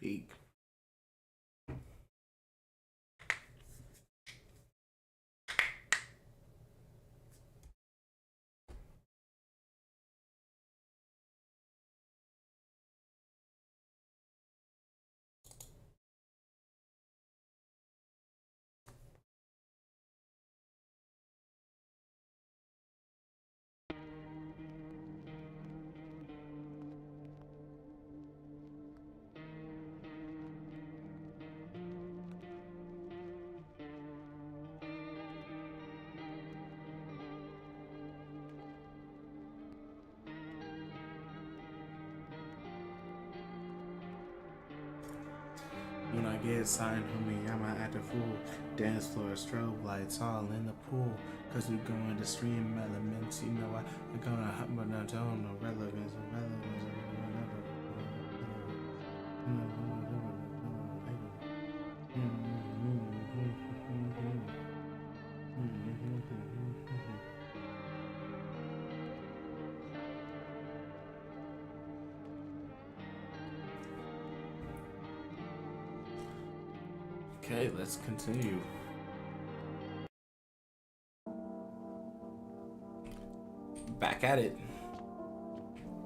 Peak. When I get signed, homie, I'ma act a fool. Dance floor, strobe lights, all in the pool. Cause we going to stream elements, you know I'm gonna hop on the tone, no relevance, Okay, let's continue. Back at it.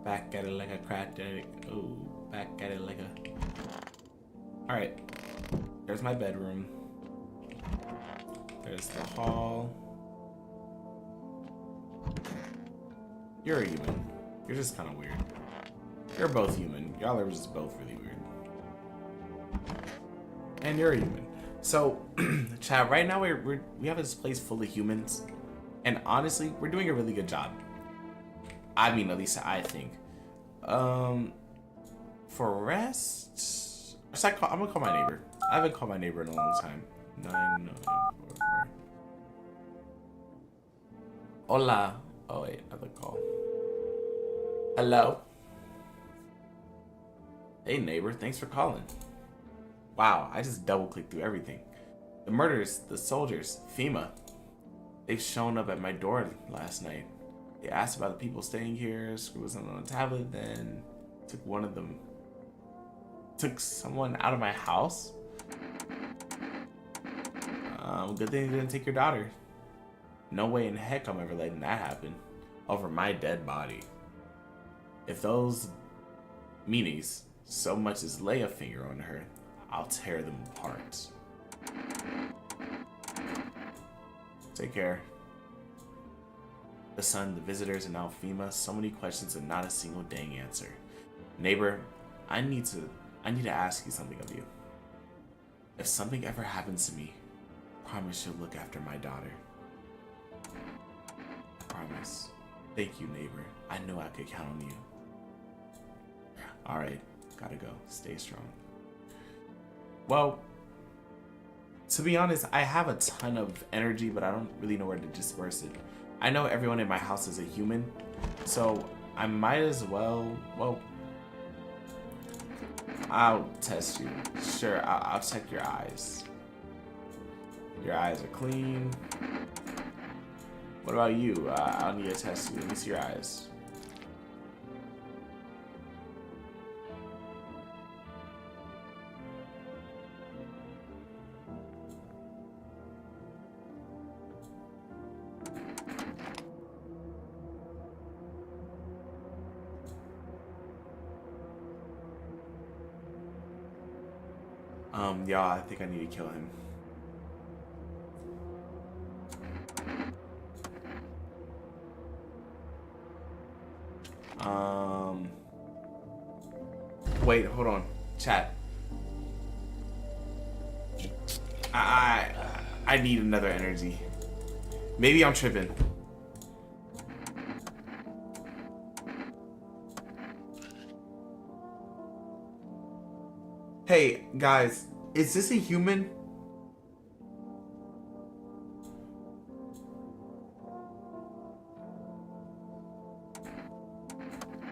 Back at it like a cracked egg. Oh, back at it like a... Alright. There's my bedroom. There's the hall. You're a human. You're just kind of weird. You're both human. Y'all are just both really weird. And you're a human. So, chat, right now we have this place full of humans. And honestly, we're doing a really good job. I mean, at least I think. For rest, I'm gonna call my neighbor. I haven't called my neighbor in a long time. 9944. Hola. Oh wait, another call. Hello. Hey neighbor, thanks for calling. Wow, I just double clicked through everything. The murderers, the soldiers, FEMA. They've shown up at my door last night. They asked about the people staying here, screwed something on a tablet, then took someone out of my house. Good thing they didn't take your daughter. No way in heck I'm ever letting that happen over my dead body. If those meanies so much as lay a finger on her, I'll tear them apart. Take care. The sun, the visitors, and now FEMA. So many questions and not a single dang answer. Neighbor, I need to ask you something of you. If something ever happens to me, promise you'll look after my daughter. I promise. Thank you, neighbor. I know I could count on you. Alright, gotta go. Stay strong. Well, to be honest, I have a ton of energy, but I don't really know where to disperse it. I know everyone in my house is a human, so I might as well, I'll test you. Sure, I'll check your eyes. Your eyes are clean. What about you? I'll need to test you. Let me see your eyes. Y'all, I think I need to kill him. Wait, hold on. Chat. I need another energy. Maybe I'm tripping. Hey, guys. Is this a human?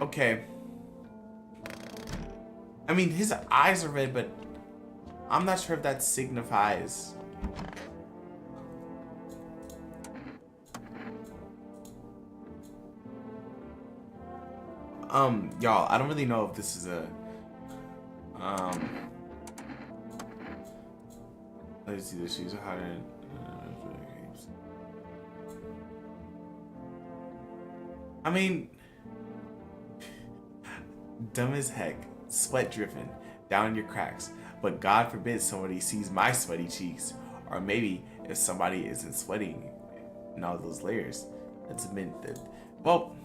Okay. I mean, his eyes are red, but I'm not sure if that signifies. Y'all, I don't really know if this is a, I see the shoes are hotter. I mean, dumb as heck, sweat dripping down your cracks. But God forbid somebody sees my sweaty cheeks, or maybe if somebody isn't sweating in all those layers, that's meant that. Well,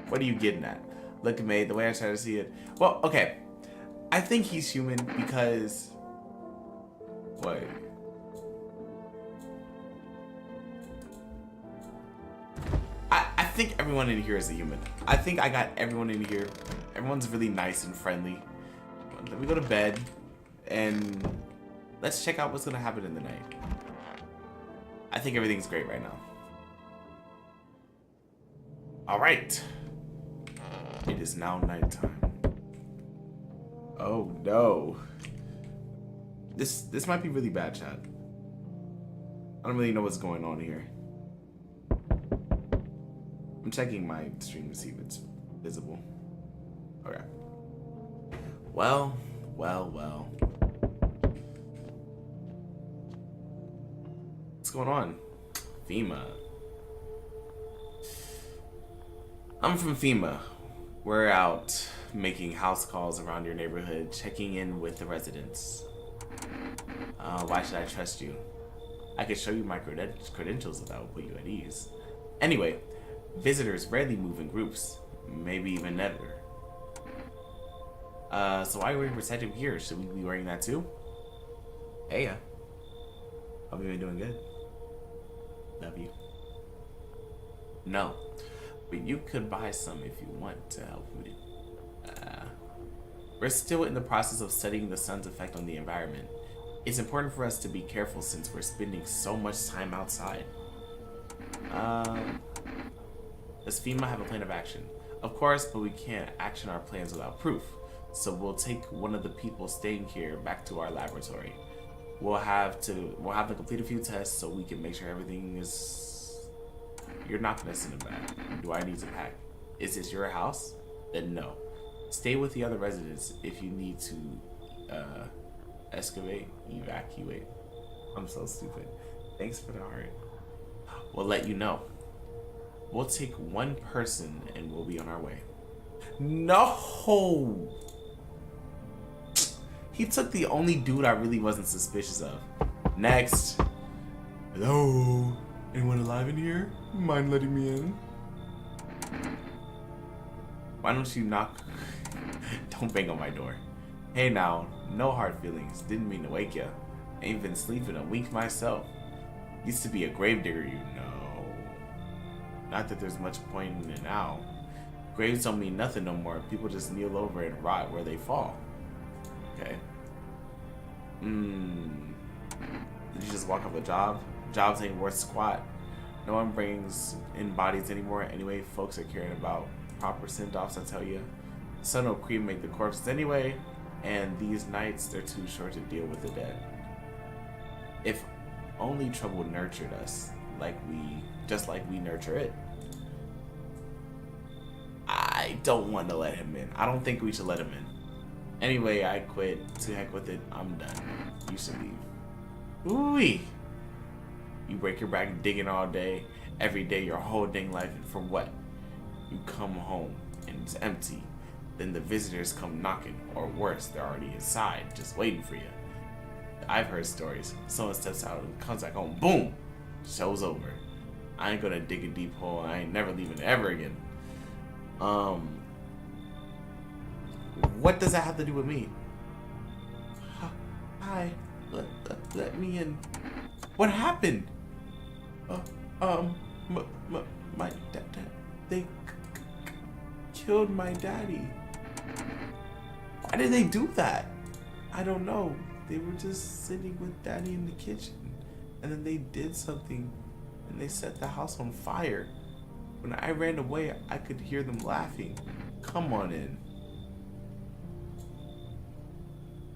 what are you getting at? Look, mate, the way I try to see it. Well, okay, I think he's human because. What? I think everyone in here is a human. I think I got everyone in here. Everyone's really nice and friendly. Let me go to bed and let's check out what's gonna happen in the night. I think everything's great right now. All right. It is now nighttime. Oh no. This might be really bad, chat. I don't really know what's going on here. I'm checking my stream to see if it's visible. Okay. Well. What's going on? FEMA. I'm from FEMA. We're out making house calls around your neighborhood, checking in with the residents. Why should I trust you? I could show you my credentials if that would put you at ease. Anyway, visitors rarely move in groups, maybe even never. So why are you wearing protective gear? Should we be wearing that too? Hey, yeah. Hope you've been doing good. Love you. No, but you could buy some if you want to help with it. We're still in the process of studying the sun's effect on the environment. It's important for us to be careful since we're spending so much time outside. Does FEMA have a plan of action? Of course, but we can't action our plans without proof. So we'll take one of the people staying here back to our laboratory. We'll have to complete a few tests so we can make sure everything is. You're not gonna send it back. Do I need to pack? Is this your house? Then no. Stay with the other residents if you need to evacuate. I'm so stupid. Thanks for the heart. We'll let you know. We'll take one person and we'll be on our way. No! He took the only dude I really wasn't suspicious of. Next. Hello? Anyone alive in here? Mind letting me in? Why don't you knock? Don't bang on my door. Hey now, no hard feelings. Didn't mean to wake ya. Ain't been sleeping a week myself. Used to be a gravedigger, you know. Not that there's much point in it now. Graves don't mean nothing no more. People just kneel over and rot where they fall. Okay. Did you just walk off a job? Jobs ain't worth squat. No one brings in bodies anymore. Anyway, folks are caring about proper send-offs, I tell you. Sun will cremate the corpses anyway, and these nights, they're too short to deal with the dead. If only trouble nurtured us, just like we nurture it. I don't want to let him in. I don't think we should let him in. Anyway, I quit. To heck with it. I'm done. You should leave. Ooh-wee. You break your back digging all day, every day, your whole dang life, and for what? You come home and it's empty. Then the visitors come knocking, or worse, they're already inside, just waiting for you. I've heard stories. Someone steps out and comes back home, boom! Show's over. I ain't gonna dig a deep hole. I ain't never leaving ever again. What does that have to do with me? Hi, let me in. What happened? My dad, they killed my daddy. Why did they do that? I don't know. They were just sitting with daddy in the kitchen, and then they did something, and they set the house on fire. When I ran away, I could hear them laughing. Come on in.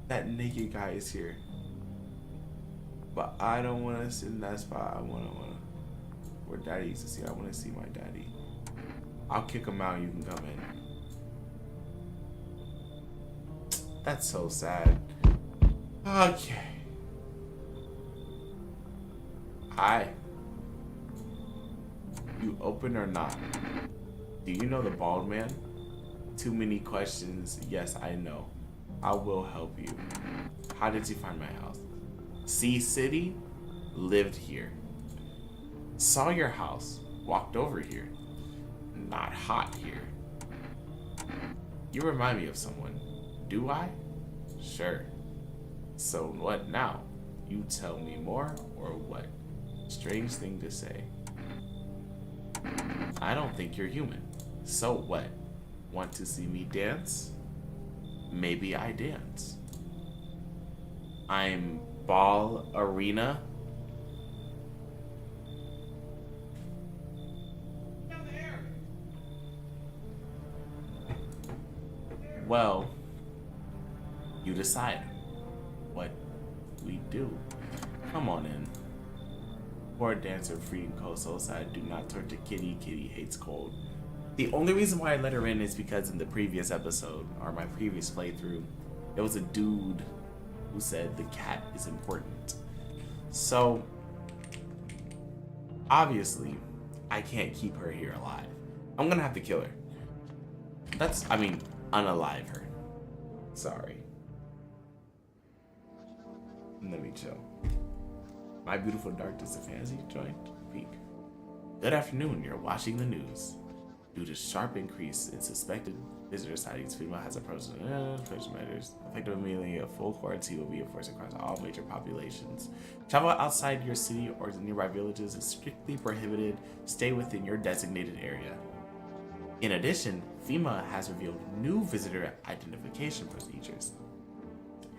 That naked guy is here. But I don't want to sit in that spot. I want to where daddy used to see. I want to see my daddy. I'll kick him out and you can come in. That's so sad. Okay. Hi. You open or not? Do you know the bald man? Too many questions. Yes, I know. I will help you. How did you find my house? Sea City? Lived here. Saw your house. Walked over here. Not hot here. You remind me of someone. Do I? Sure. So what now? You tell me more or what? Strange thing to say. I don't think you're human. So what? Want to see me dance? Maybe I dance. I'm Ball Arena. Well, you decide what we do. Come on in. Poor dancer freedom cold so sad. Do not turn to Kitty. Kitty hates cold. The only reason why I let her in is because in the previous episode, or my previous playthrough, there was a dude who said the cat is important. So, obviously, I can't keep her here alive. I'm gonna have to kill her. Unalive her. Sorry. Let me chill. My Beautiful Darkness, a fantasy joint? Peak. Good afternoon, you're watching the news. Due to sharp increase in suspected visitor sightings, FEMA has approached prevention measures. Effective immediately, a full quarantine will be enforced across all major populations. Travel outside your city or the nearby villages is strictly prohibited. Stay within your designated area. In addition, FEMA has revealed new visitor identification procedures.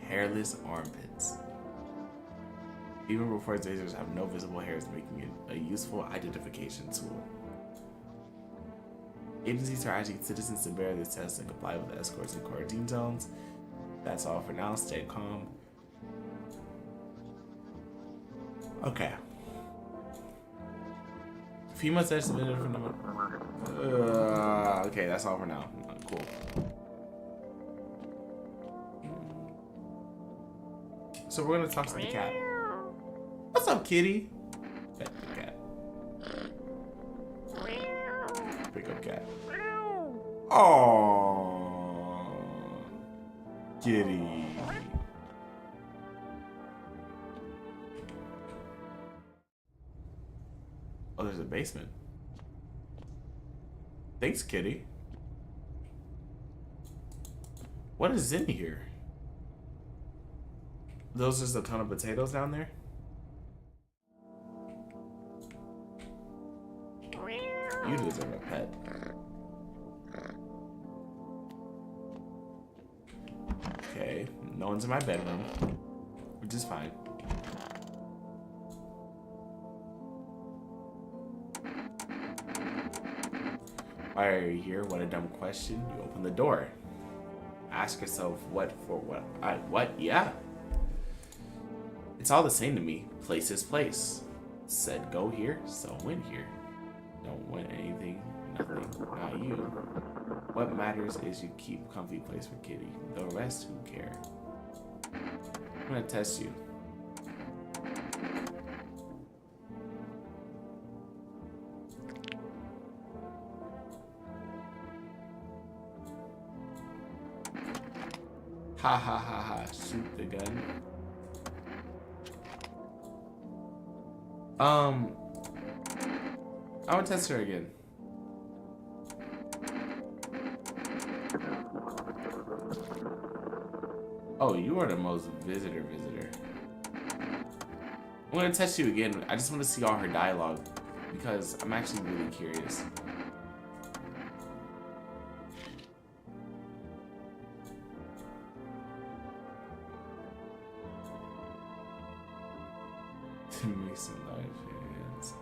Hairless armpits. FEMA reports visitors have no visible hairs, making it a useful identification tool. Agencies are asking citizens to bear this test and comply with escorts in quarantine zones. That's all for now. Stay calm. Okay. FEMA says submitted for number. Okay, that's all for now. Cool. So we're gonna talk to the cat. What's up, kitty? Pet the cat. Pick up cat. Oh, kitty. Oh, there's a basement. Thanks, kitty. What is in here? Those just a ton of potatoes down there? You deserve a pet. Okay, no one's in my bedroom, which is fine. Why are you here? What a dumb question. You open the door. Ask yourself what for what. What? Yeah. It's all the same to me. Place is place. Said go here, so went here. Don't want anything, nothing, not you. What matters is you keep comfy place for kitty. The rest, who care? I'm gonna test you. Ha ha ha ha, shoot the gun. I would test her again. Oh, you are the most visitor. I'm gonna test you again. I just want to see all her dialogue because I'm actually really curious. Mason life hands.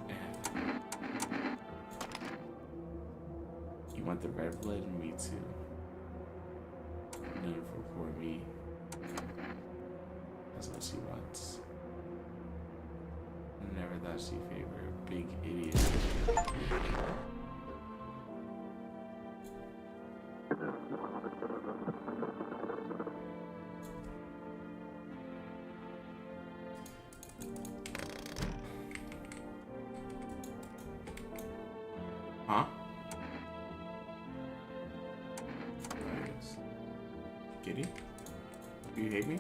You want the red blood? Me too. None for poor me. That's what she wants. Never thought she'd favor a big idiot. Huh? Nice. Kitty? Do you hate me?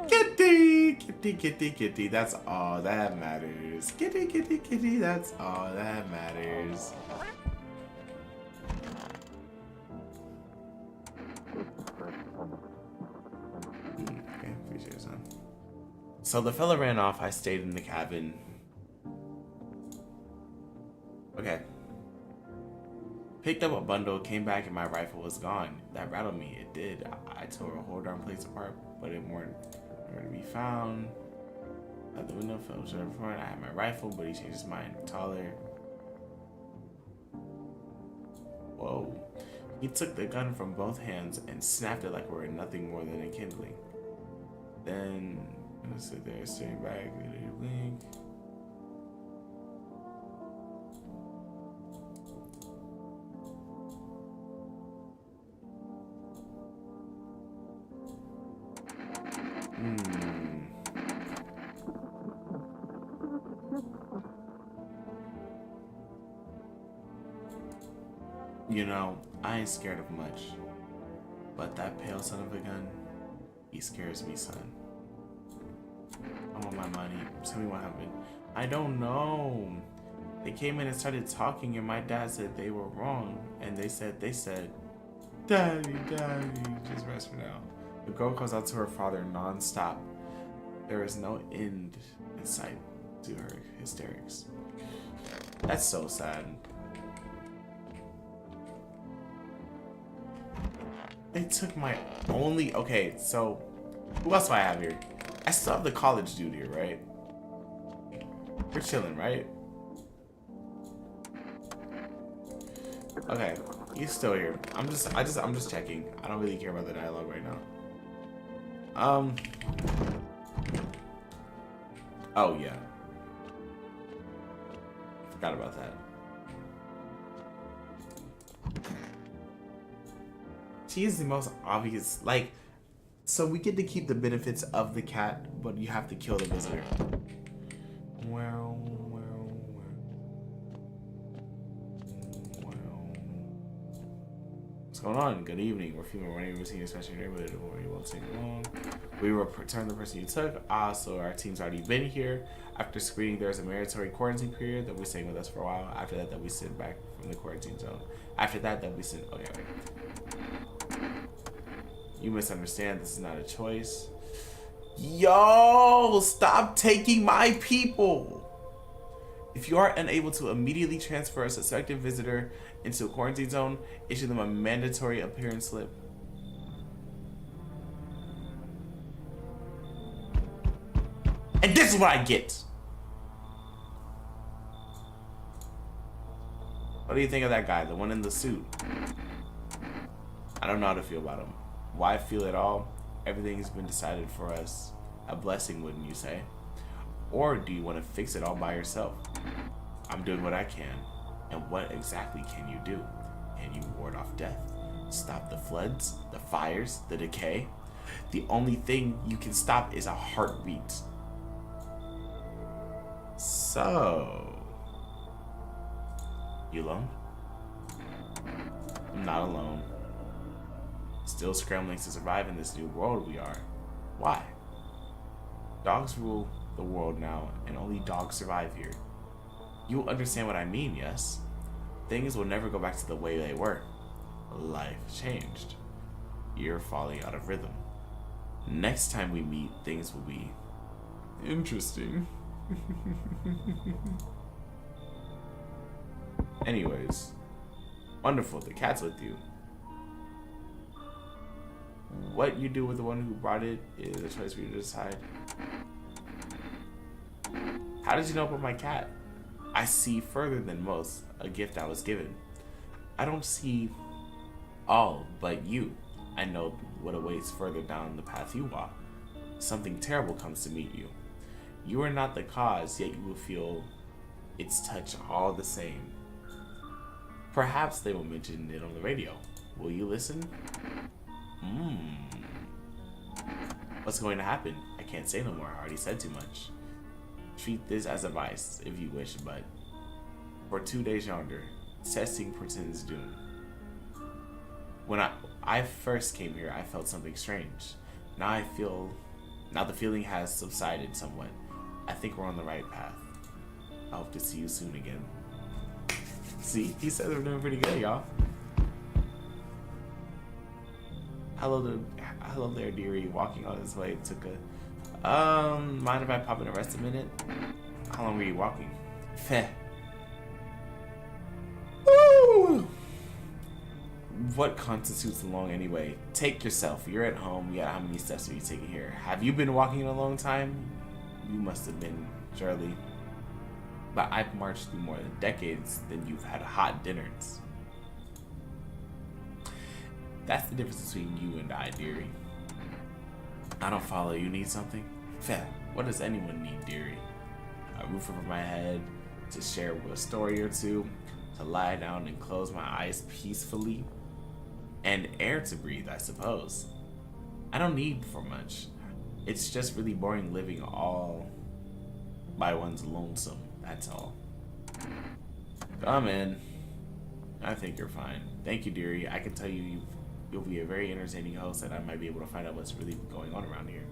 Kitty! Kitty, kitty, kitty, that's all that matters. Kitty, kitty, kitty, that's all that matters. Okay, appreciate it, son. So the fella ran off, I stayed in the cabin. Okay. Picked up a bundle, came back, and my rifle was gone. That rattled me. It did. I tore a whole darn place apart, but it weren't nowhere to be found. Out the window, fell to the front. I had my rifle, but he changed his mind. Taller. Whoa. He took the gun from both hands and snapped it like we were nothing more than a kindling. Then, I'm gonna sit there, staring back, blink. You know, I ain't scared of much, but that pale son of a gun, he scares me, son. I want my money. Tell me what happened. I don't know. They came in and started talking, and my dad said they were wrong, and they said, Daddy, just rest for now. The girl calls out to her father non-stop. There is no end in sight to her hysterics. That's so sad. They took my only... Okay, so... Who else do I have here? I still have the college dude here, right? We're chilling, right? Okay, he's still here. I'm just checking. I don't really care about the dialogue right now. Oh, yeah. Forgot about that. She is the most obvious, like, so we get to keep the benefits of the cat, but you have to kill the visitor. Well. What's going on? Good evening. We're female running routine, especially in your neighborhood. We won't take long. We will return the person you took. So our team's already been here. After screening, there's a mandatory quarantine period that we're staying with us for a while. After that, we send back from the quarantine zone. After that, we send. Okay, wait. You misunderstand. This is not a choice. Yo, stop taking my people. If you are unable to immediately transfer a suspected visitor into a quarantine zone, issue them a mandatory appearance slip. And this is what I get. What do you think of that guy, the one in the suit? I don't know how to feel about him. Why feel at all? Everything's been decided for us. A blessing, wouldn't you say? Or do you want to fix it all by yourself? I'm doing what I can. And what exactly can you do? Can you ward off death? Stop the floods, the fires, the decay? The only thing you can stop is a heartbeat. So, you alone? I'm not alone. Still scrambling to survive in this new world we are. Why? Dogs rule the world now, and only dogs survive here. You understand what I mean, yes? Things will never go back to the way they were. Life changed. You're falling out of rhythm. Next time we meet, things will be interesting. Anyways, wonderful, the cat's with you. What you do with the one who brought it is a choice for you to decide. How did you know about my cat? I see further than most, a gift I was given. I don't see all but you. I know what awaits further down the path you walk. Something terrible comes to meet you. You are not the cause, yet you will feel its touch all the same. Perhaps they will mention it on the radio. Will you listen? What's going to happen? I can't say no more. I already said too much. Treat this as advice if you wish, but for 2 days yonder, testing portends doom. When I first came here, I felt something strange. Now the feeling has subsided somewhat. I think we're on the right path. I hope to see you soon again. See, he says we're doing pretty good, y'all. Hello there, dearie. Walking on his way took a. Mind if I pop in and rest a minute? How long were you walking? Feh. Woo! What constitutes long anyway? Take yourself. You're at home. Yeah, how many steps are you taking here? Have you been walking in a long time? You must have been, surely. But I've marched through more than decades than you've had hot dinners. That's the difference between you and I, dearie. I don't follow. You need something? Feh. What does anyone need, dearie? A roof over my head, to share a story or two, to lie down and close my eyes peacefully, and air to breathe, I suppose. I don't need for much. It's just really boring living all by one's lonesome, that's all. Come in. I think you're fine. Thank you, dearie. I can tell you'll be a very entertaining host, and I might be able to find out what's really going on around here.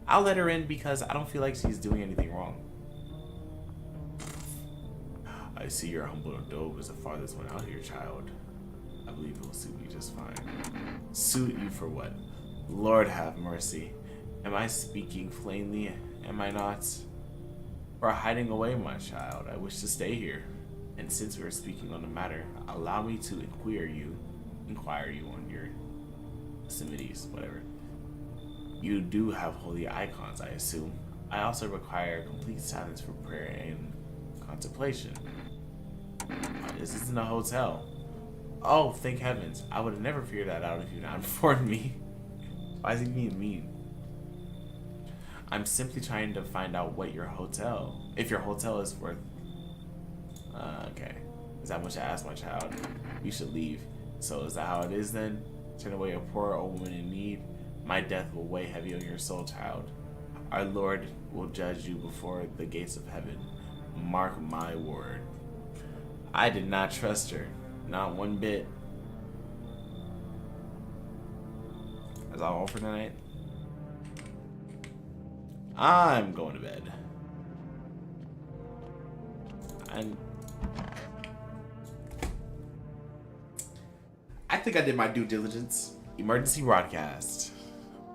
I'll let her in because I don't feel like she's doing anything wrong. I see your humble adobe is the farthest one out here, child. I believe it will suit me just fine. Suit you for what? Lord have mercy. Am I speaking plainly? Am I not? Or hiding away, my child? I wish to stay here. And since we are speaking on the matter, allow me to inquire you on your Semites, whatever. You do have holy icons, I assume. I also require complete silence for prayer and contemplation. This isn't a hotel. Oh, thank heavens. I would have never figured that out if you had not informed me. Why is he being mean? I'm simply trying to find out what if your hotel is worth. Okay. Is that much to ask, my child? You should leave. So is that how it is then? Turn away a poor old woman in need? My death will weigh heavy on your soul, child. Our Lord will judge you before the gates of heaven. Mark my word. I did not trust her. Not one bit. That's all for tonight. I'm going to bed. I think I did my due diligence. Emergency broadcast.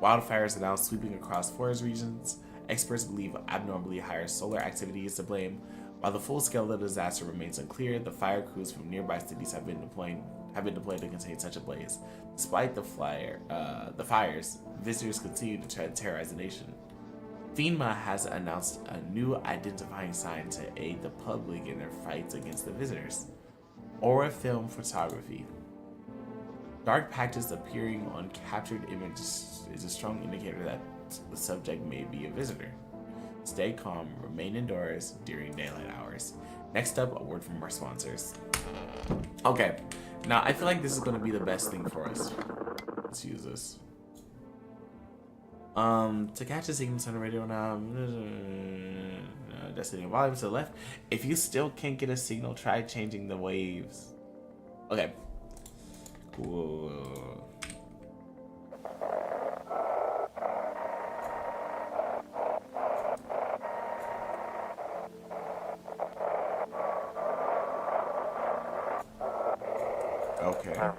Wildfires are now sweeping across forest regions. Experts believe abnormally higher solar activity is to blame. While the full scale of the disaster remains unclear, the fire crews from nearby cities have been deployed to contain such a blaze. Despite the fires, visitors continue to terrorize the nation. FEMA has announced a new identifying sign to aid the public in their fights against the visitors. Aura film photography. Dark patches appearing on captured images is a strong indicator that the subject may be a visitor. Stay calm, remain indoors during daylight hours. Next up, a word from our sponsors. Okay, now I feel like this is going to be the best thing for us. Let's use this. To catch a signal on the radio now, destiny volume to the left. If you still can't get a signal, try changing the waves. Okay. Cool. Okay.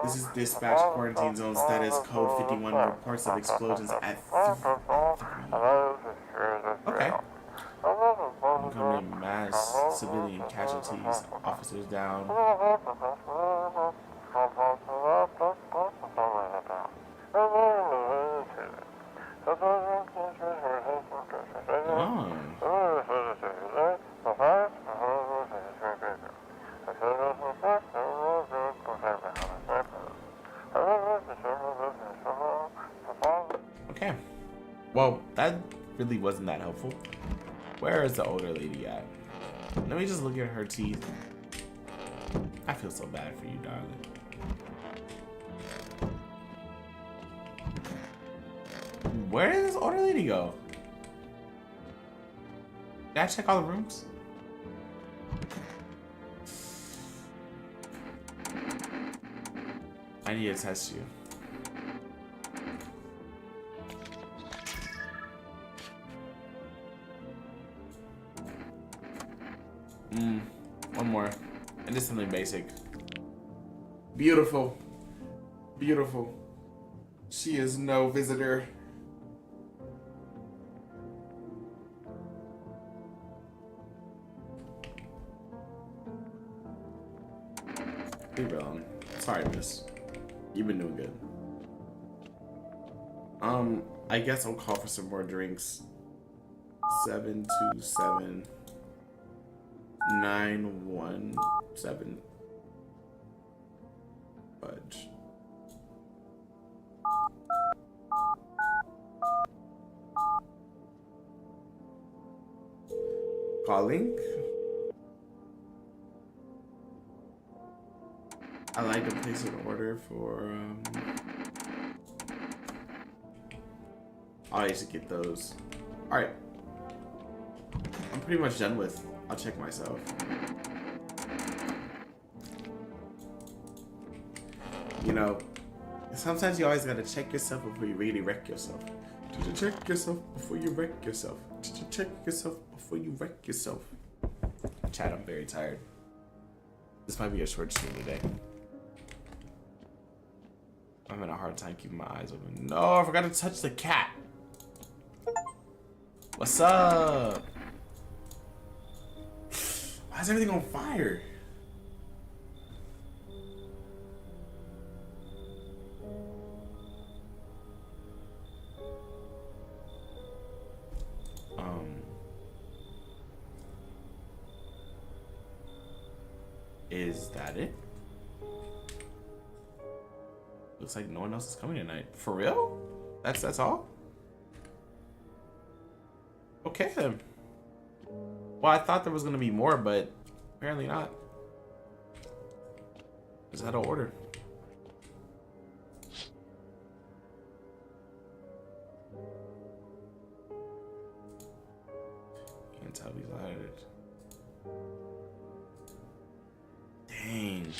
This is dispatch quarantine zone status code 51 reports of explosions at 3. Okay. Incoming mass civilian casualties, officers down. Okay. Well, that really wasn't that helpful. Where is the older lady at? Let me just look at her teeth. I feel so bad for you, darling. Where did this older lady go? Did I check all the rooms? I need to test you. One more. And just something basic. Beautiful. Beautiful. She is no visitor. Leave her alone. Sorry, miss. You've been doing good. I guess I'll call for some more drinks. 727 917 fudge. Calling. I like to place an order for I used to get those. Alright. I'm pretty much done with. I'll check myself. You know, sometimes you always gotta check yourself before you really wreck yourself. Did you check yourself before you wreck yourself? Did you check yourself before you wreck yourself? Chat, I'm very tired. This might be a short stream today. I'm having a hard time keeping my eyes open. No, I forgot to touch the cat. What's up? Why is everything on fire? Is that it? Looks like no one else is coming tonight. For real? That's all? Okay then. Well, I thought there was gonna be more, but apparently not. Is that an order? Can't tell he's hired. Dang.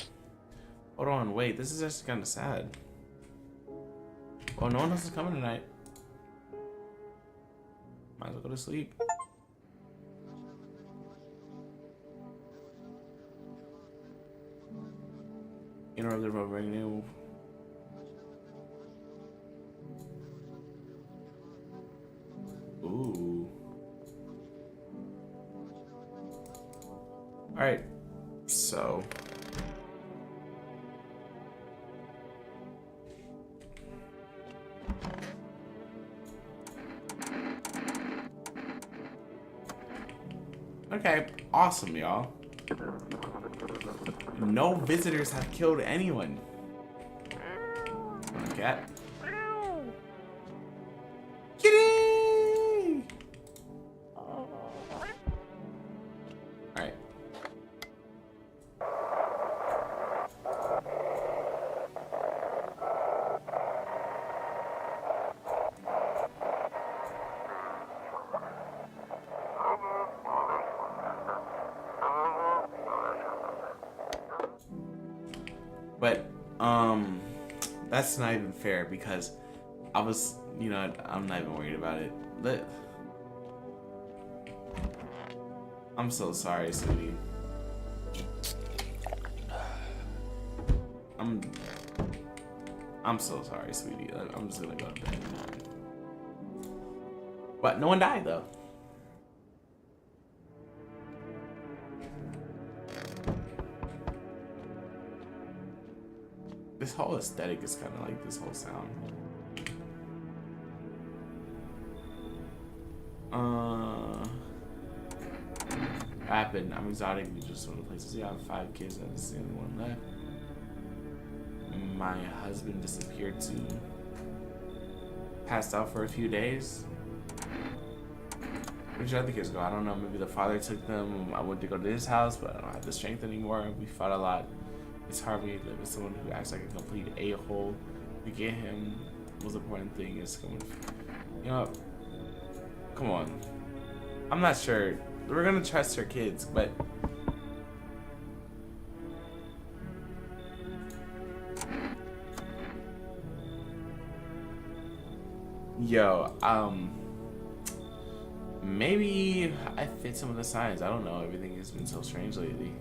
Hold on, wait. This is actually kind of sad. Well, no one else is coming tonight. Might as well go to sleep. Interrupted by ringing. Ooh. Alright. So. Okay, awesome, y'all. No visitors have killed anyone. Cat. Kitty! Alright. But, that's not even fair because I was, you know, I'm not even worried about it. But I'm so sorry, sweetie. I'm so sorry, sweetie. I'm just gonna go to bed. But no one died though. This whole aesthetic is kind of like this whole sound. Happened. I'm exotic. We just went to places. Yeah, I have 5 kids. That's the only one left. My husband disappeared too. Passed out for a few days. Where'd your other kids go? I don't know. Maybe the father took them. I went to go to his house, but I don't have the strength anymore. We fought a lot. It's hard when you live with someone who acts like a complete a-hole. We get him. most important thing is coming. You know, come on. I'm not sure. We're gonna trust her kids, but yo, maybe I fit some of the signs. I don't know. Everything has been so strange lately.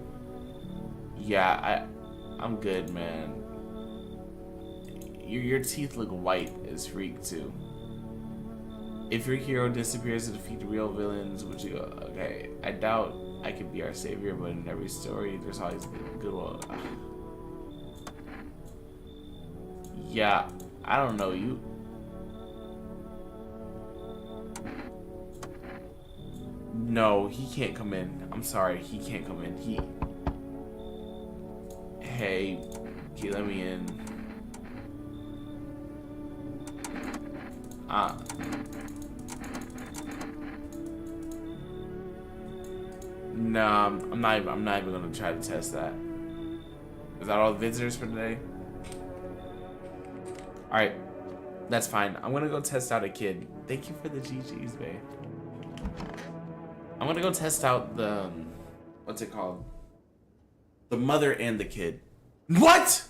Yeah, I'm good, man. Your teeth look white as freak too. If your hero disappears to defeat the real villains, would you? Okay, I doubt I could be our savior, but in every story, there's always a good one. Yeah, I don't know you. No, he can't come in. I'm sorry, he can't come in. Hey, can you let me in? No, I'm not even gonna try to test that. Is that all the visitors for today? Alright, that's fine. I'm gonna go test out a kid. Thank you for the GG's, babe. I'm gonna go test out the, what's it called? The mother and the kid. What?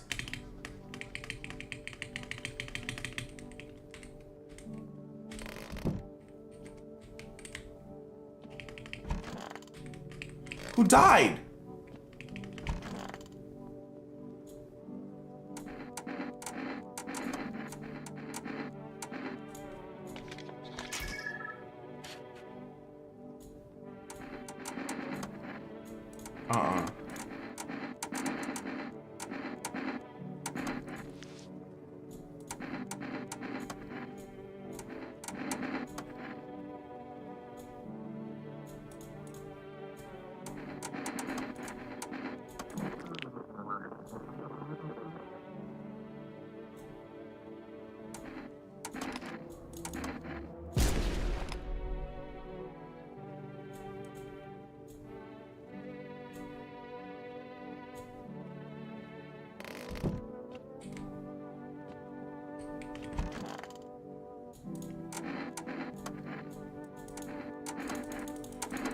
Who died?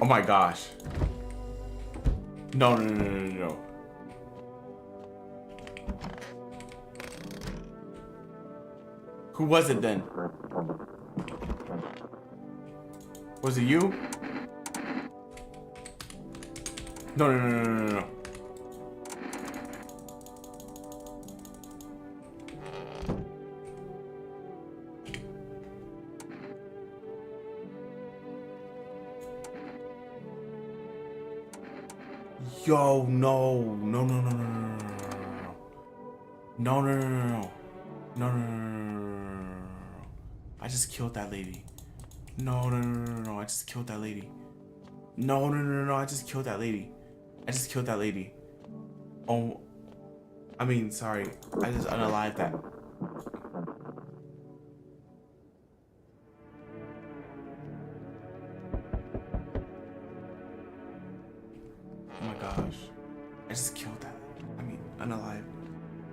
Oh my gosh. No. Who was it then? Was it you? No. Yo, no. I just killed that lady. No, I just killed that lady. No, I just killed that lady. Oh, I mean, sorry. I just unalived that. Oh my gosh. I just killed that. I mean, unalive.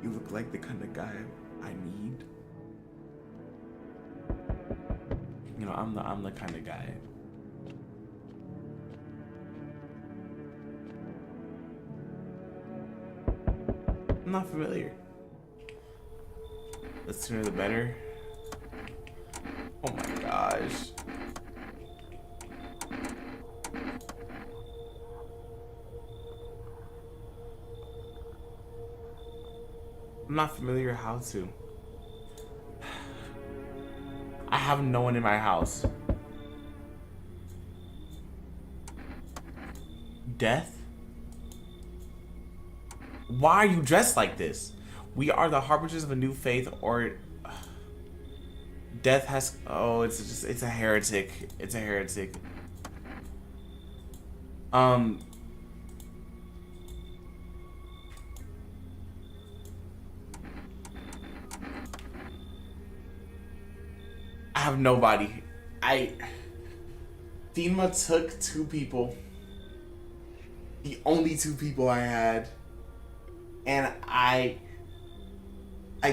You look like the kind of guy I need. You know, I'm the kind of guy. I'm not familiar. The sooner the better. Oh my gosh. I'm not familiar how to. I have no one in my house. Death? Why are you dressed like this? We are the harbingers of a new faith, or death has. Oh, it's a heretic. It's a heretic. I have nobody. Thema took 2 people. The only 2 people I had. And I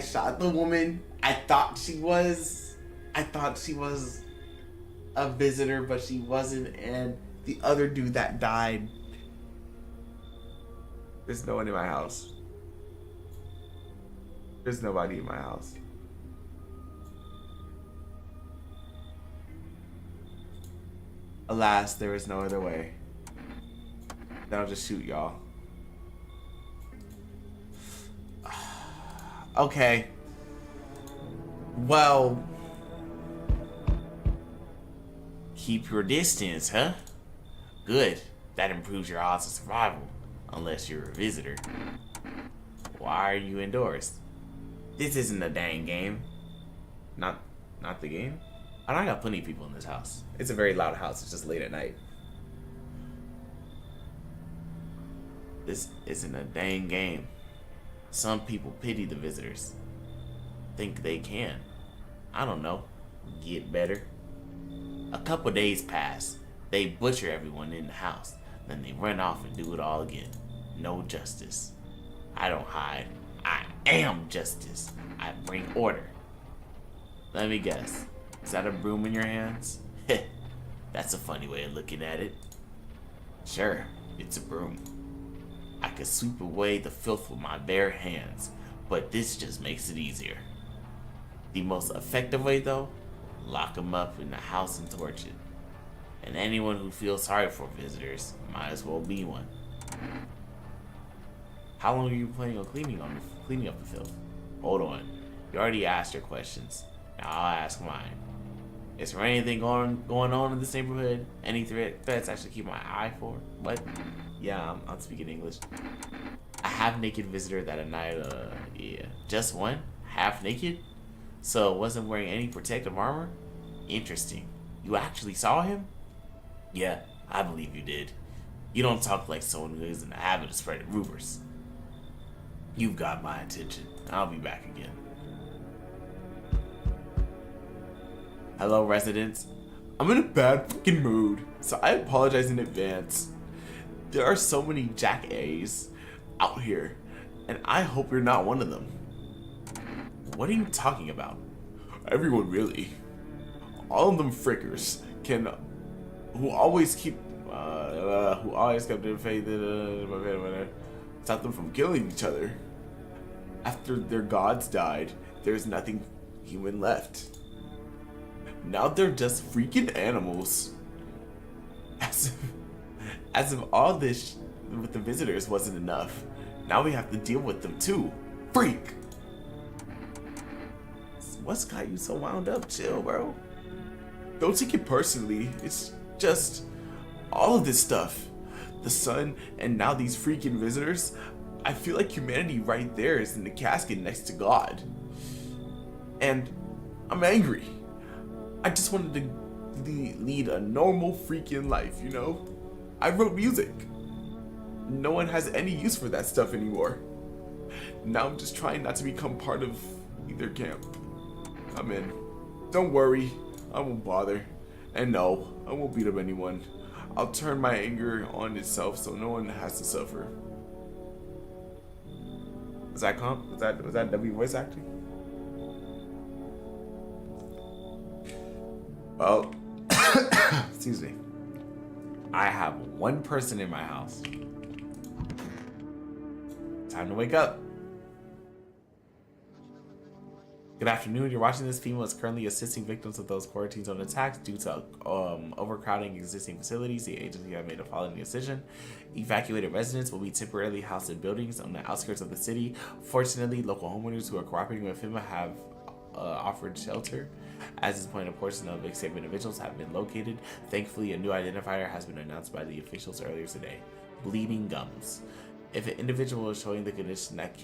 shot the woman. I thought she was. I thought she was a visitor, but she wasn't. And the other dude that died. There's no one in my house. There's nobody in my house. Alas, there is no other way. Then I'll just shoot y'all. Okay. Well, keep your distance, huh? Good. That improves your odds of survival. Unless you're a visitor. Why are you indoors? This isn't a dang game. Not the game? I got plenty of people in this house. It's a very loud house. It's just late at night. This isn't a dang game. Some people pity the visitors. Think they can. I don't know. Get better. A couple days pass. They butcher everyone in the house. Then they run off and do it all again. No justice. I don't hide. I am justice. I bring order. Let me guess. Is that a broom in your hands? Heh. That's a funny way of looking at it. Sure, it's a broom. I could sweep away the filth with my bare hands, but this just makes it easier. The most effective way, though? Lock them up in the house and torch it. And anyone who feels sorry for visitors might as well be one. How long are you planning on cleaning up the filth? Hold on. You already asked your questions. Now I'll ask mine. Is there anything going on in this neighborhood? Any threats I should keep my eye for? What? Yeah, I'm speaking English. A half-naked visitor that night, yeah. Just one? Half naked? So wasn't wearing any protective armor? Interesting. You actually saw him? Yeah, I believe you did. You don't talk like someone who is in the habit of spreading rumors. You've got my attention. I'll be back again. Hello, residents. I'm in a bad fucking mood, so I apologize in advance. There are so many Jack A's out here, and I hope you're not one of them. What are you talking about? Everyone, really. All of them frickers who always kept their faith, stop them from killing each other. After their gods died, there's nothing human left. Now they're just freaking animals. As if all this with the visitors wasn't enough, now we have to deal with them too. Freak! What's got you so wound up? Chill, bro. Don't take it personally. It's just all of this stuff. The sun and now these freaking visitors. I feel like humanity right there is in the casket next to God. And I'm angry. I just wanted to lead a normal freaking life, you know? I wrote music. No one has any use for that stuff anymore. Now I'm just trying not to become part of either camp. I'm in. Don't worry, I won't bother. And no, I won't beat up anyone. I'll turn my anger on itself so no one has to suffer. Was that comp? Was that W voice acting? Well, excuse me. I have one person in my house. Time to wake up. Good afternoon. You're watching this. FEMA is currently assisting victims of those quarantine zone attacks due to overcrowding existing facilities. The agency has made a following decision. Evacuated residents will be temporarily housed in buildings on the outskirts of the city. Fortunately, local homeowners who are cooperating with FEMA have offered shelter. As this point, a portion of escaped individuals have been located. Thankfully, a new identifier has been announced by the officials earlier today. Bleeding gums. If an individual is showing the condition that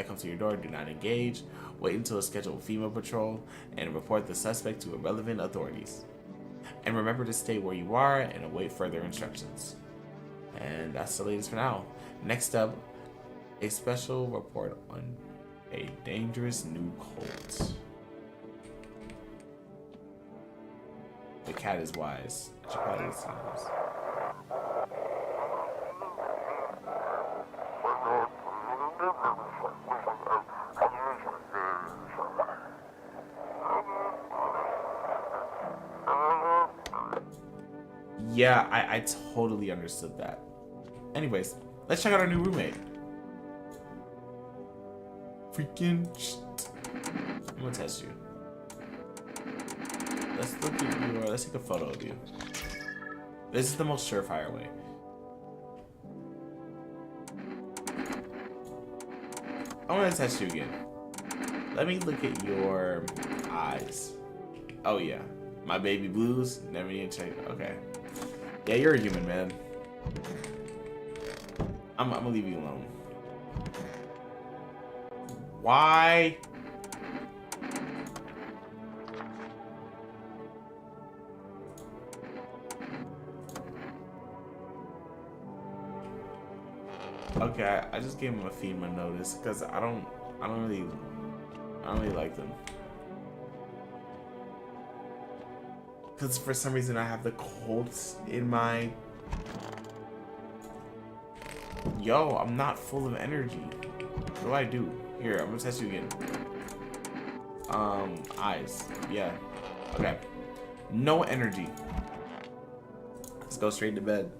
comes to your door, do not engage. Wait until a scheduled FEMA patrol and report the suspect to relevant authorities. And remember to stay where you are and await further instructions. And that's the latest for now. Next up, a special report on a dangerous new cult. The cat is wise. I should probably listen to this. Yeah, I totally understood that. Anyways, let's check out our new roommate. Freaking I'm gonna test you. Let's look at you. Let's take a photo of you. This is the most surefire way. I want to test you again. Let me look at your eyes. Oh yeah, my baby blues. Never need to check. Okay. Yeah, you're a human, man. I'm gonna leave you alone. Why? Okay, I just gave him a FEMA notice because I don't really like them. Because for some reason I have the Colts in my. Yo, I'm not full of energy. What do I do? Here, I'm gonna test you again. Eyes. Yeah. Okay. No energy. Let's go straight to bed.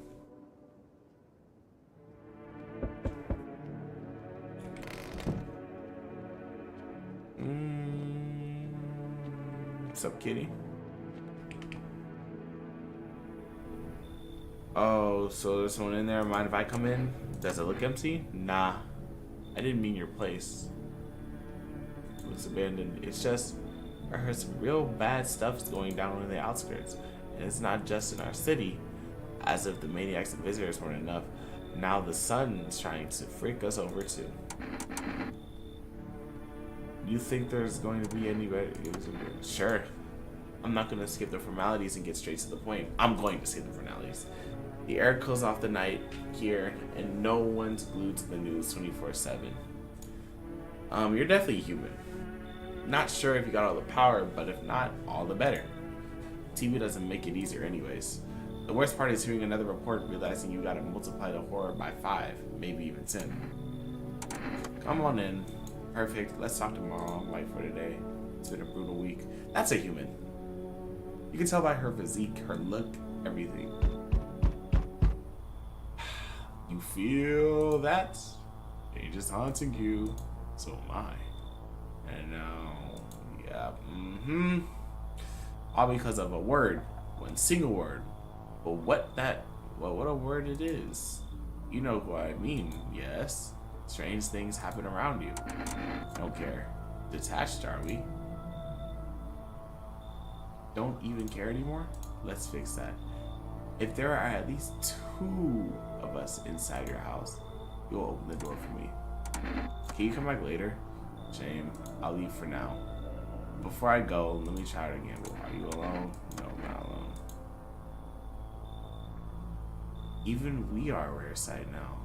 What's up, kitty? Oh, so there's someone in there. Mind if I come in? Does it look empty? Nah. I didn't mean your place. It looks abandoned. It's just, I heard some real bad stuff's going down in the outskirts. And it's not just in our city. As if the maniacs and visitors weren't enough, now the sun's trying to freak us over too. You think there's going to be any better? Sure. I'm not going to skip the formalities and get straight to the point. I'm going to skip the formalities. The air cools off the night here, and no one's glued to the news 24/7. You're definitely human. Not sure if you got all the power, but if not, all the better. TV doesn't make it easier anyways. The worst part is hearing another report realizing you gotta multiply the horror by 5, maybe even 10. Come on in. Perfect. Let's talk tomorrow. I'm late for today. It's been a brutal week. That's a human. You can tell by her physique, her look, everything. You feel that? Change is haunting you. So am I. And now, yeah, all because of a word. One single word. But what a word it is. You know who I mean, yes. Strange things happen around you. Don't care. Detached, are we? Don't even care anymore? Let's fix that. If there are at least 2 of us inside your house, you'll open the door for me. Can you come back later? Shame. I'll leave for now. Before I go, let me try it again. Are you alone? No, I'm not alone. Even we are rare sight now,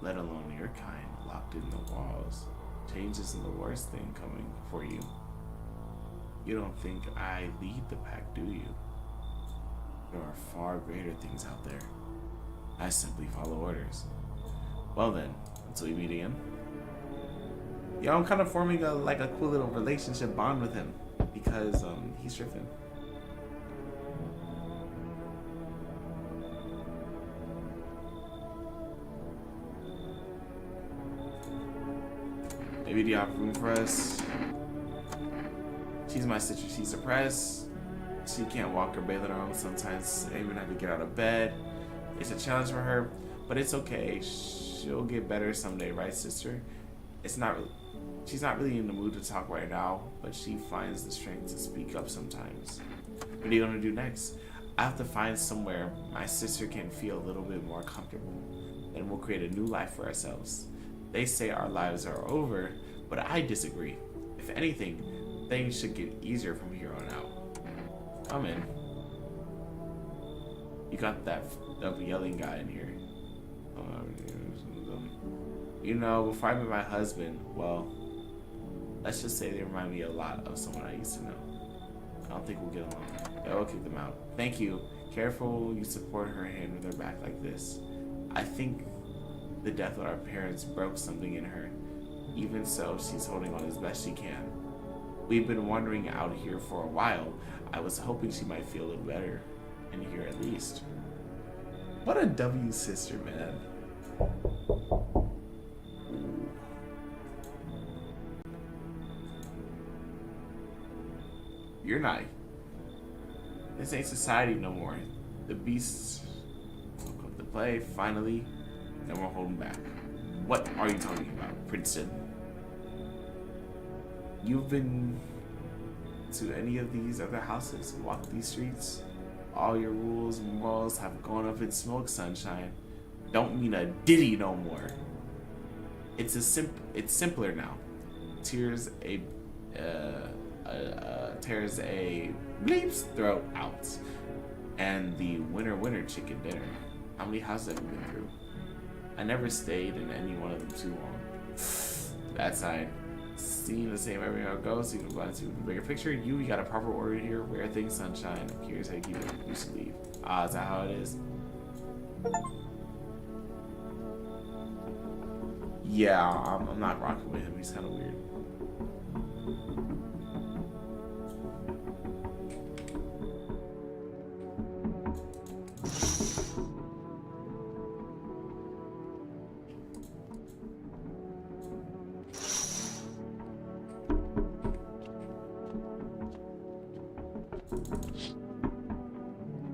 let alone your kind locked in the walls. Change isn't the worst thing coming for you. You don't think I lead the pack, do you? There are far greater things out there. I simply follow orders. Well then, until we meet again. Yeah, I'm kind of forming a cool little relationship bond with him because he's Griffin. Maybe do you have room for us? She's my sister. She's suppressed. She can't walk or bathe on her own. Sometimes I even have to get out of bed. It's a challenge for her, but it's okay. She'll get better someday, right, sister? She's not really in the mood to talk right now, but she finds the strength to speak up sometimes. What are you gonna do next? I have to find somewhere my sister can feel a little bit more comfortable. Then we'll create a new life for ourselves. They say our lives are over, but I disagree. If anything, things should get easier from here on out. Come in. You got that yelling guy in here. You know, before I met my husband, well, let's just say they remind me a lot of someone I used to know. I don't think we'll get along. Yeah, we'll kick them out. Thank you. Careful you support her hand with her back like this. I think the death of our parents broke something in her. Even so, she's holding on as best she can. We've been wandering out here for a while. I was hoping she might feel a little better in here at least. What a W sister, man. You're not. This ain't society no more. The beasts will come to play, finally. No more holding back. What are you talking about, Princeton? You've been to any of these other houses, walked these streets? All your rules and morals have gone up in smoke, sunshine. Don't mean a ditty no more. It's simpler now. Tears a bleep's throat out. And the winner chicken dinner. How many houses have you been through? I never stayed in any one of them too long. That side. Seeing the same everywhere I go, seeing the blind, seeing the bigger picture. You got a proper order here. Rare things, sunshine. I'm curious how you keep it. You should leave. Ah, is that how it is? Yeah, I'm not rocking with him. He's kind of weird.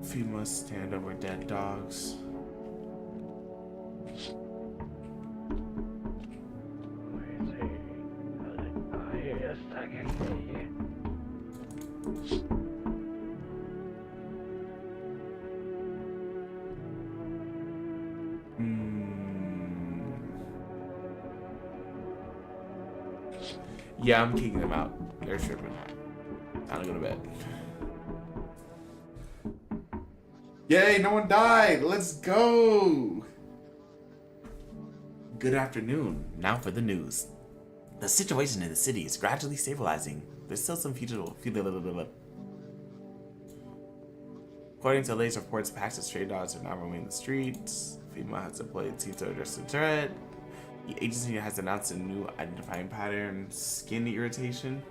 If you must stand over dead dogs. Yeah, I'm kicking them out. They're tripping. Time to go to bed. Yay, no one died. Let's go. Good afternoon. Now for the news. The situation in the city is gradually stabilizing. There's still some According to latest reports, packs of stray dogs are now roaming the streets. FEMA has deployed a team to address the threat. The agency has announced a new identifying pattern, skin irritation.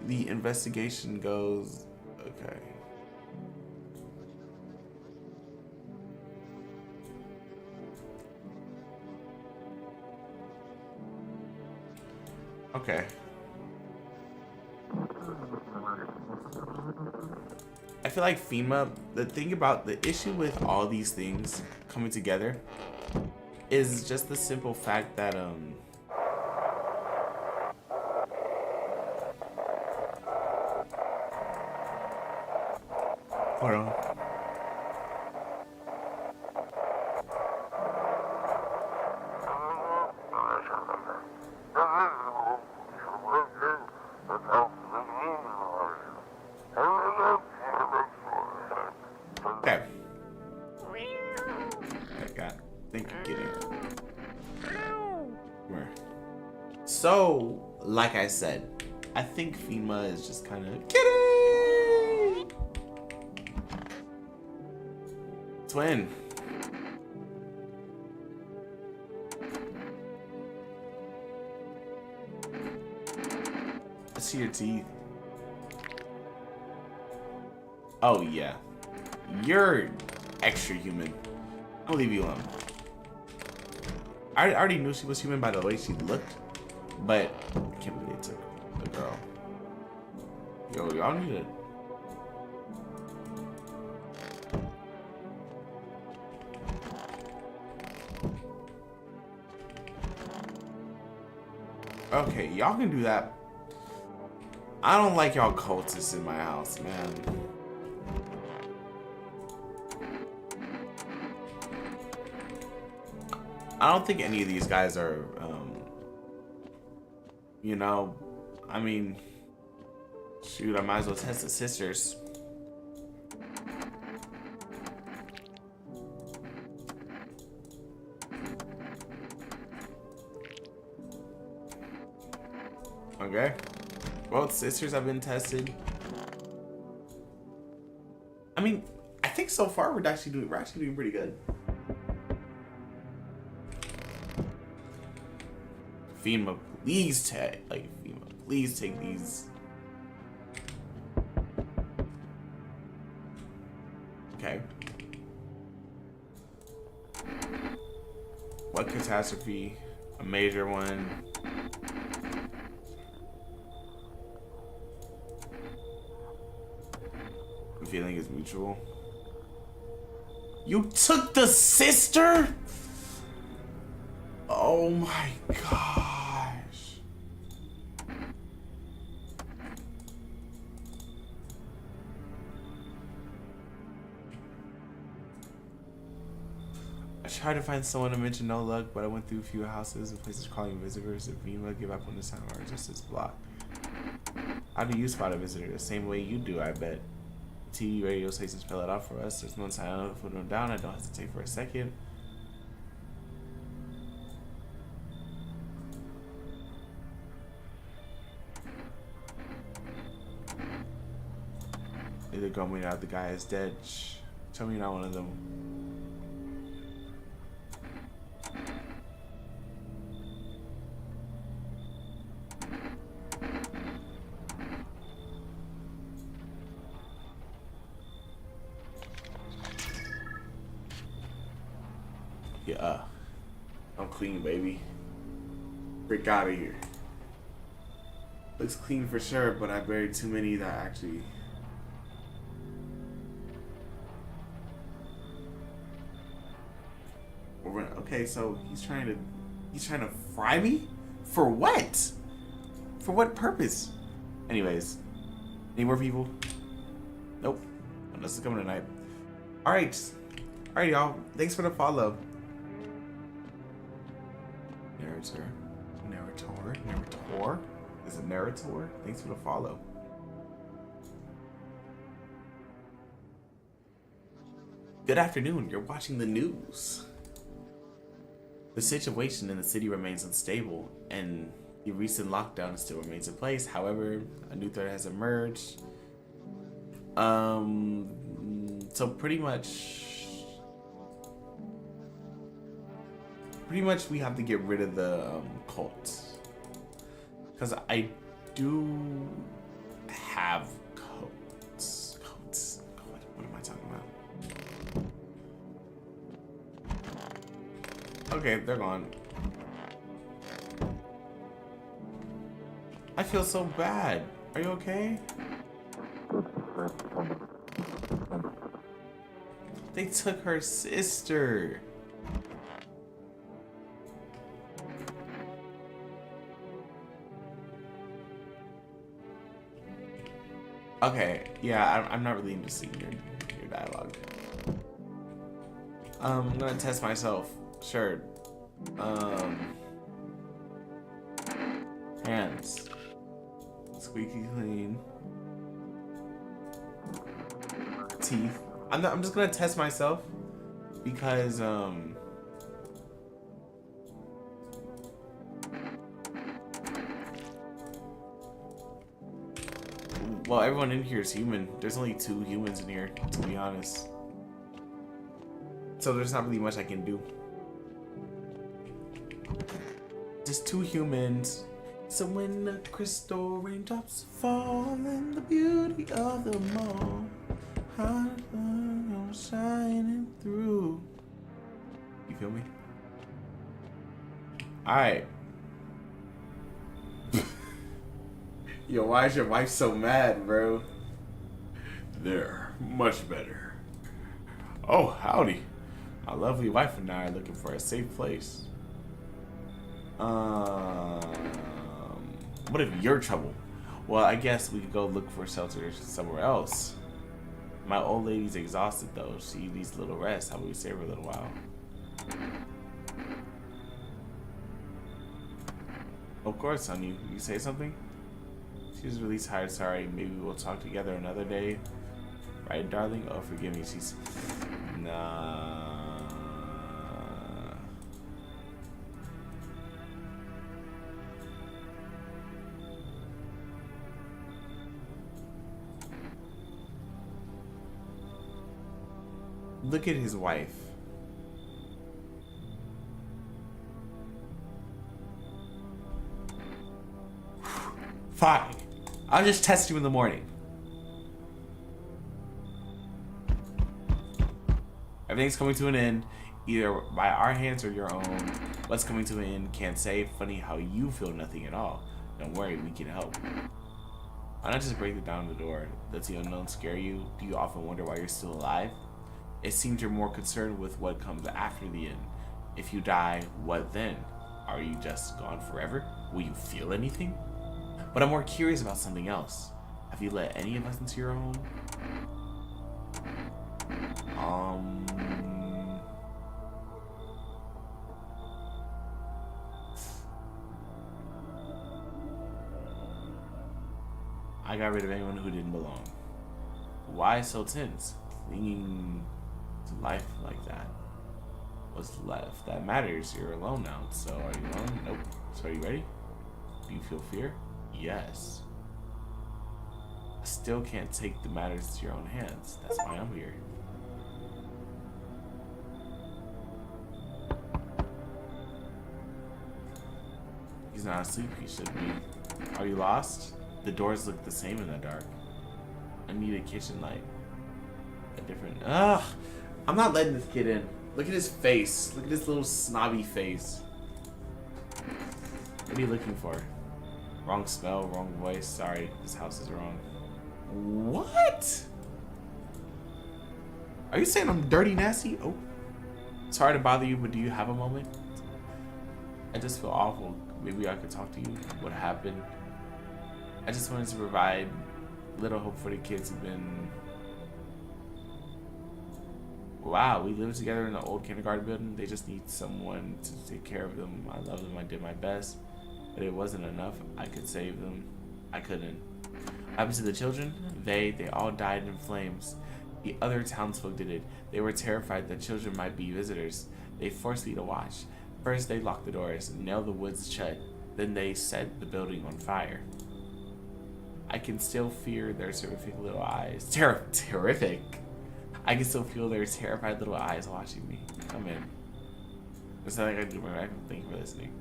The investigation goes... Okay. Okay. I feel like FEMA, the thing about the issue with all these things coming together is just the simple fact that hold on. Okay. So, like I said, I think FEMA is just kind of kidding. Twin. I see your teeth. Oh yeah, you're extra human. I'll leave you alone. I already knew she was human by the way she looked. But I can't believe it took the girl. Yo, y'all need it. Okay, y'all can do that. I don't like y'all cultists in my house, man. I don't think any of these guys are, you know, I mean, shoot, I might as well test the sisters. Okay. Both sisters have been tested. I mean, I think so far we're actually doing pretty good. FEMA, please take these. Okay. a catastrophe, a major one. The feeling is mutual. You took the sister? Oh my gosh. I tried to find someone to mention no luck, but I went through a few houses and places calling visitors. If FEMA give up on this time or just this block. How do you spot a visitor? The same way you do, I bet. TV, radio stations spell it out for us. There's one sign I put them down. I don't hesitate for a second. Either go me out, the guy is dead. Shh. Tell me you're not one of them. Yeah, I'm clean, baby. Freak out of here. Looks clean for sure, but I buried too many that actually. Okay, so he's trying to fry me? For what? For what purpose? Anyways, any more people? Nope. Unless it's coming tonight. Alright, y'all. Thanks for the follow. Narrator. Is it narrator? Thanks for the follow. Good afternoon. You're watching the news. The situation in the city remains unstable, and the recent lockdown still remains in place. However, a new threat has emerged. So pretty much we have to get rid of the cult. Because I do have coats. What am I talking about? Okay, they're gone. I feel so bad. Are you okay? They took her sister. Okay, yeah, I'm not really interested in your dialogue. I'm gonna test myself. Sure. Hands. Squeaky clean. Teeth. I'm just gonna test myself because well, everyone in here is human. There's only 2 humans in here, to be honest. So there's not really much I can do. Just 2 humans. So when the crystal raindrops fall and the beauty of them all, I'm shining through. You feel me? Alright. Yo, why is your wife so mad, bro? There, much better. Oh, howdy. My lovely wife and I are looking for a safe place. What if you're trouble? Well, I guess we could go look for shelter somewhere else. My old lady's exhausted though. She needs a little rest. How about we save her a little while? Of course, honey. You say something? She's really tired. Sorry. Maybe we'll talk together another day. Right, darling? Oh, forgive me. She's... Nah... Look at his wife. Fine. I'll just test you in the morning. Everything's coming to an end, either by our hands or your own. What's coming to an end, can't say. Funny how you feel nothing at all. Don't worry, we can help. Why not just break it down the door? Does the unknown scare you? Do you often wonder why you're still alive? It seems you're more concerned with what comes after the end. If you die, what then? Are you just gone forever? Will you feel anything? But I'm more curious about something else. Have you let any of us into your home? I got rid of anyone who didn't belong. Why so tense? Clinging to life like that. What's left? That matters. You're alone now. So are you alone? Nope. So are you ready? Do you feel fear? Yes. I still can't take the matters to your own hands. That's why I'm here. He's not asleep. He should be. Are you lost? The doors look the same in the dark. I need a kitchen light. A different. Ugh! I'm not letting this kid in. Look at his face. Look at his little snobby face. What are you looking for? Wrong smell, wrong voice. Sorry, this house is wrong. What? Are you saying I'm dirty, nasty? Oh. Sorry to bother you, but do you have a moment? I just feel awful. Maybe I could talk to you. What happened? I just wanted to provide little hope for the kids who've been... Wow, we lived together in the old kindergarten building. They just need someone to take care of them. I love them. I did my best. But it wasn't enough. I could save them. I couldn't. What happened to the children? They all died in flames. The other townsfolk did it. They were terrified that children might be visitors. They forced me to watch. First, they locked the doors and nailed the woods shut. Then they set the building on fire. I can still feel their terrific little eyes. Terrific. I can still feel their terrified little eyes watching me. Come in. It's not like I do my right. Thank you for listening.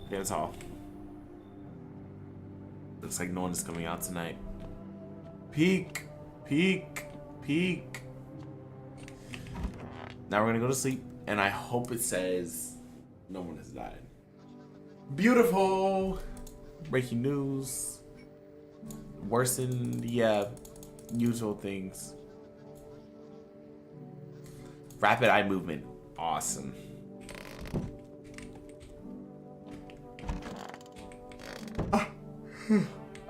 Okay, that's all. Looks like no one is coming out tonight. Peek. Peek. Peek. Now we're gonna go to sleep, and I hope it says no one has died. Beautiful. Breaking news. Worse than the usual things. Rapid eye movement. Awesome.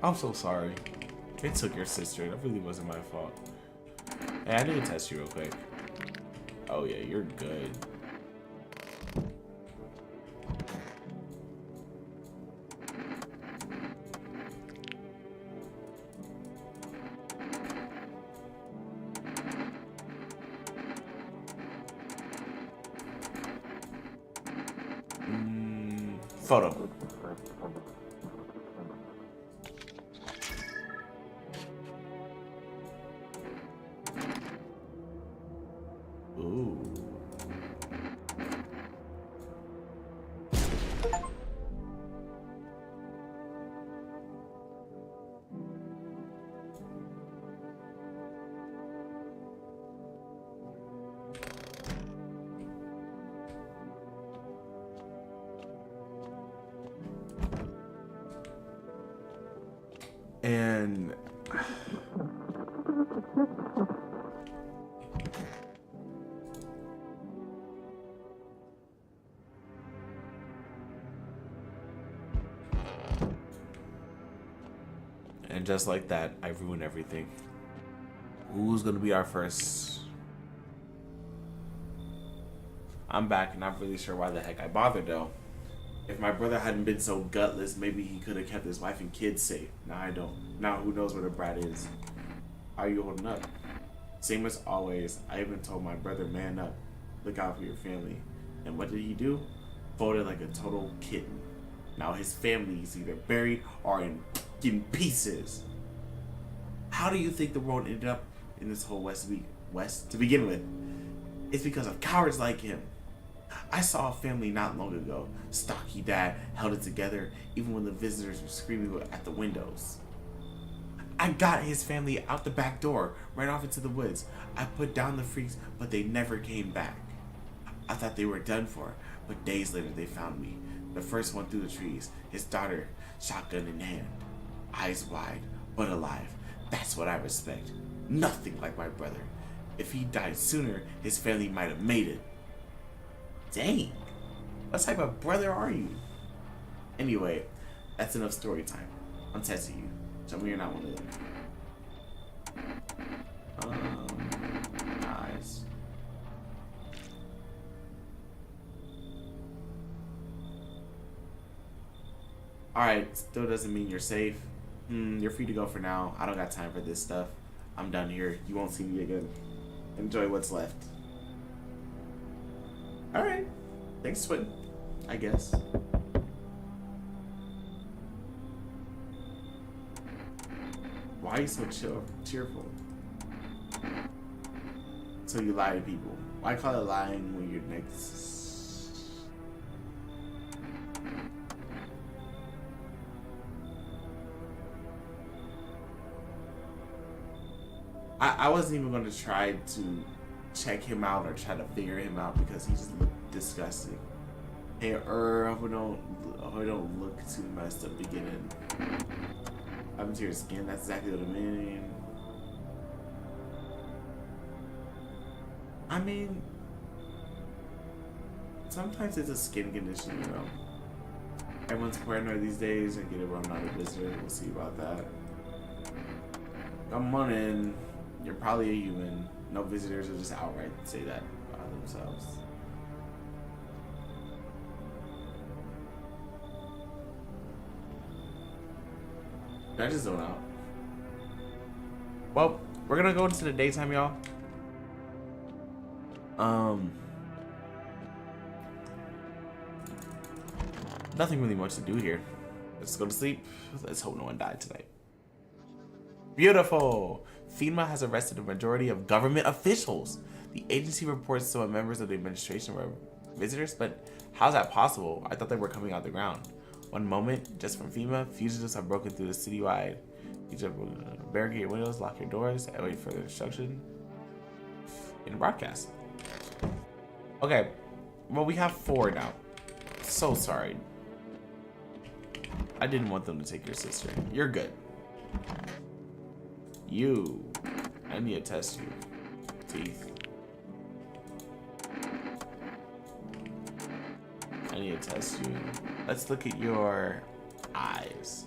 I'm so sorry. It took your sister. That really wasn't my fault. Hey, I need to test you real quick. Oh yeah, you're good. Photo. Ooh. And just like that, I ruined everything. Who's gonna be our first? I'm back, not really sure why the heck I bothered though. If my brother hadn't been so gutless, maybe he could have kept his wife and kids safe. Now I don't. Now who knows where the brat is. How are you holding up? Same as always, I even told my brother, man up. Look out for your family. And what did he do? Folded like a total kitten. Now his family is either buried or in pieces. How do you think the world ended up in this whole West to begin with? It's because of cowards like him. I saw a family not long ago. Stocky dad held it together even when the visitors were screaming at the windows. I got his family out the back door, ran off into the woods. I put down the freaks, but they never came back. I thought they were done for, But days later, they found me. The first one through the trees, his daughter, shotgun in hand. Eyes wide, but alive. That's what I respect. Nothing like my brother. If he died sooner, his family might have made it. Dang. What type of brother are you? Anyway, that's enough story time. I'm testing you. Tell me you're not one of them. Nice. Alright, still doesn't mean you're safe. You're free to go for now. I don't got time for this stuff. I'm done here. You won't see me again. Enjoy what's left. Alright. Thanks, Swin. I guess. Why are you so cheerful? So you lie to people. Why call it lying when you're next? I wasn't even going to try to check him out or try to figure him out because he just looked disgusting. Hey, I hope I don't look too messed up beginning. Happened to your skin, that's exactly what I mean. I mean, sometimes it's a skin condition, you know. Everyone's paranoid these days. I get it, I'm not a visitor. We'll see about that. Come on in. You're probably a human. No visitors will just outright say that by themselves. Did I just zone out? Well, we're gonna go into the daytime, y'all. Nothing really much to do here. Let's go to sleep. Let's hope no one died tonight. Beautiful! FEMA has arrested a majority of government officials. The agency reports some members of the administration were visitors, but how's that possible? I thought they were coming out the ground. One moment, just from FEMA, fugitives have broken through the citywide. You just barricade your windows, lock your doors, and wait for the instruction in broadcast. Okay, well, we have 4 now. So sorry. I didn't want them to take your sister. You're good. You. I need to test you. Teeth. I need to test you. Let's look at your eyes.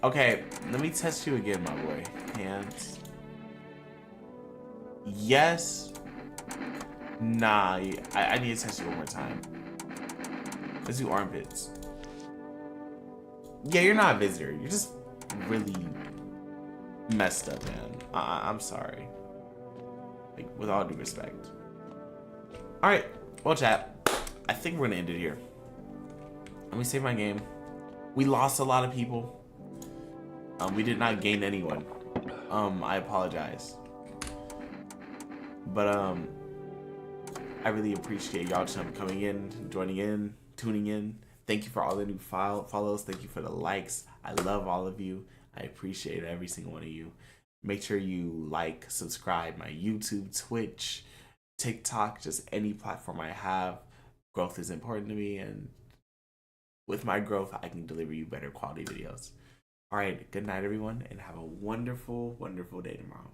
Okay, let me test you again, my boy. Hands. Yes. Nah, I need to test you one more time. Let's do armpits. Yeah, you're not a visitor. You're just really messed up, man. I'm sorry. Like, with all due respect. Alright, well, chat. I think we're gonna end it here. Let me save my game. We lost a lot of people. We did not gain anyone. I apologize. But, I really appreciate y'all coming in, joining in, tuning in. Thank you for all the new follows. Thank you for the likes. I love all of you. I appreciate every single one of you. Make sure you like, subscribe, my YouTube, Twitch, TikTok, just any platform I have. Growth is important to me, and with my growth, I can deliver you better quality videos. All right, good night, everyone, and have a wonderful, wonderful day tomorrow.